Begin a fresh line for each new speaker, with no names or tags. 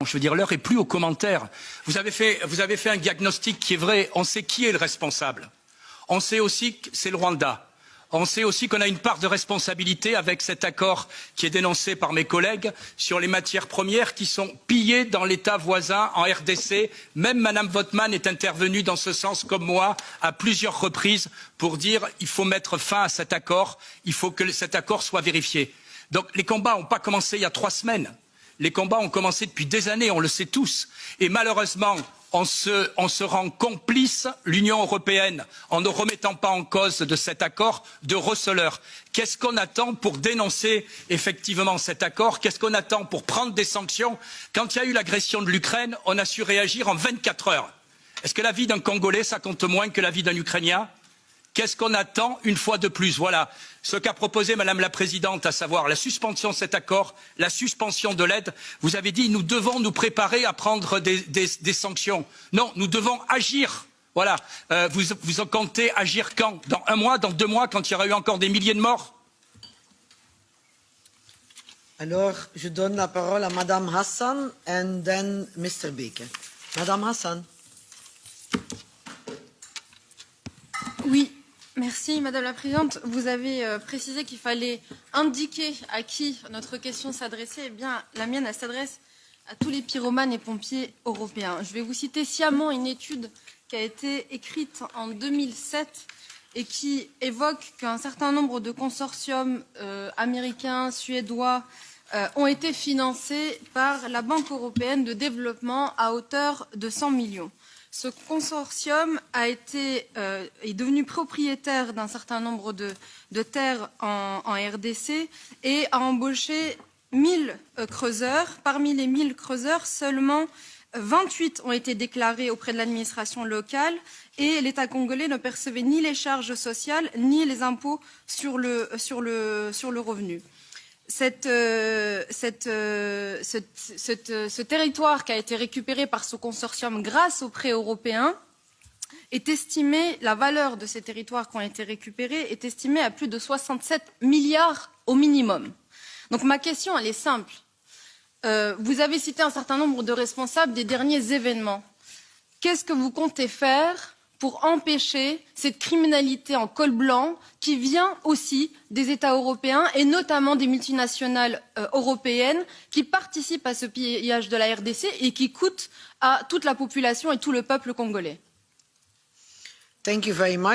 Je veux dire, l'heure est plus aux commentaires. Vous avez fait un diagnostic qui est vrai. On sait qui est le responsable. On sait aussi que c'est le Rwanda. On sait aussi qu'on a une part de responsabilité avec cet accord qui est dénoncé par mes collègues sur les matières premières qui sont pillées dans l'État voisin en RDC. Même Madame Vottmann est intervenue dans ce sens comme moi à plusieurs reprises pour dire qu'il faut mettre fin à cet accord, il faut que cet accord soit vérifié. Donc les combats n'ont pas commencé il y a 3 semaines. Les combats ont commencé depuis des années, on le sait tous. Et malheureusement, on se rend complice, l'Union européenne, en ne remettant pas en cause de cet accord de receleur. Qu'est-ce qu'on attend pour dénoncer effectivement cet accord? Qu'est-ce qu'on attend pour prendre des sanctions? Quand il y a eu l'agression de l'Ukraine, on a su réagir en 24 heures. Est-ce que la vie d'un Congolais, ça compte moins que la vie d'un Ukrainien? Qu'est-ce qu'on attend une fois de plus? Voilà ce qu'a proposé Madame la Présidente, à savoir la suspension de cet accord, la suspension de l'aide. Vous avez dit nous devons nous préparer à prendre des sanctions. Non, nous devons agir. Voilà. Vous en comptez agir quand? Dans 1 mois, dans 2 mois, quand il y aura eu encore des milliers de morts?
Alors, je donne la parole à Madame Hassan and then Mr. Baker. Madame Hassan.
Oui. Merci Madame la Présidente. Vous avez précisé qu'il fallait indiquer à qui notre question s'adressait. Eh bien, la mienne, elle s'adresse à tous les pyromanes et pompiers européens. Je vais vous citer sciemment une étude qui a été écrite en 2007 et qui évoque qu'un certain nombre de consortiums américains, suédois, ont été financés par la Banque européenne de développement à hauteur de 100 millions. Ce consortium est devenu propriétaire d'un certain nombre de terres en RDC et a embauché 1000 creuseurs. Parmi les 1000 creuseurs, seulement 28 ont été déclarés auprès de l'administration locale et l'État congolais ne percevait ni les charges sociales ni les impôts sur le revenu. Ce territoire qui a été récupéré par ce consortium grâce aux prêts européens est estimé, la valeur de ces territoires qui ont été récupérés est estimée à plus de 67 milliards au minimum. Donc ma question, elle est simple. Vous avez cité un certain nombre de responsables des derniers événements. Qu'est-ce que vous comptez faire pour empêcher cette criminalité en col blanc qui vient aussi des États européens et notamment des multinationales européennes qui participent à ce pillage de la RDC et qui coûtent à toute la population et tout le peuple congolais?
Thank you very much.